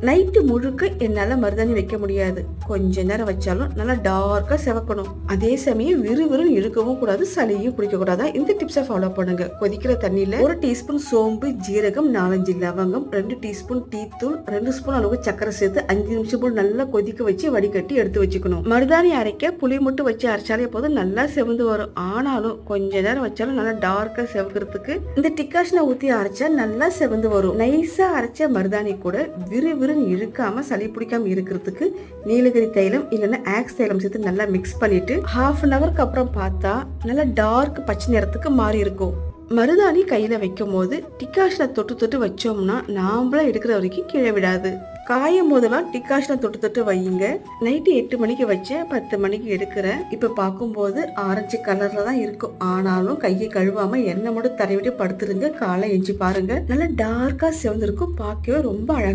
Night முழுக்க என்னால மருதாணி வைக்க முடியாது. கொஞ்ச நேரம் வச்சாலும் நல்லா டார்க்கா செவக்கணும். அதே சமயம் விறுவிறுன்னு இழுக்கவும் கூடாது, சளியும் குடிக்க கூடாதா. இந்த டிப்ஸை ஃபாலோ பண்ணுங்க. கொதிக்கிற தண்ணியில 1 டீஸ்பூன் சோம்பு, ஜீரகம், 4-5 லவங்கம், 2 டீஸ்பூன் டீ தூள், 2 ஸ்பூன் அளவு சக்கரை சேர்த்து 5 நிமிஷம் போல் நல்லா கொதிக்க வச்சு வடிகட்டி எடுத்து வச்சுக்கணும். மருதாணி அரைக்க புளி மட்டும் வச்சு அரைச்சாலே போதும், நல்லா செவந்து வரும். ஆனாலும் கொஞ்ச நேரம் வச்சாலும் நல்லா டார்க்கா செவக்கிறதுக்கு இந்த டிகாஷனை ஊத்தி அரைச்சா நல்லா செவந்து வரும். நைஸா அரைச்ச மருதாணி கூட விறுவிறுன்னு இழுக்காம சளி பிடிக்காம இருக்கிறதுக்கு நீலகிரி தைலம் இல்லைன்னா ஆக்ஸ் தைலம் சேர்த்து நல்லா மிக்ஸ் பண்ணிட்டு ½ அன் ஹவருக்கு அப்புறம் பார்த்தா நல்லா டார்க் பச்சை நிறத்துக்கு மாறி இருக்கும். மருதாணி கையில வைக்கும் போது டிகாஷனை தொட்டு தொட்டு வச்சோம்னா நாமளா எடுக்கிற வரைக்கும் கீழே விடாது. காயும் போதெல்லாம் டிகாஷனை தொட்டு தொட்டு வையுங்க. நைட்டு 8 மணிக்கு வச்சேன், 10 மணிக்கு எடுக்கிறேன். இப்ப பார்க்கும்போது ஆரஞ்சு கலர்ல தான் இருக்கும். ஆனாலும் கையை கழுவாம எண்ணெய் மட்டும் தடவிட்டு படுத்துருங்க. காலை எஞ்சி பாருங்க, நல்லா டார்க்கா சிவந்திருக்கும். பார்க்கவே ரொம்ப அழகா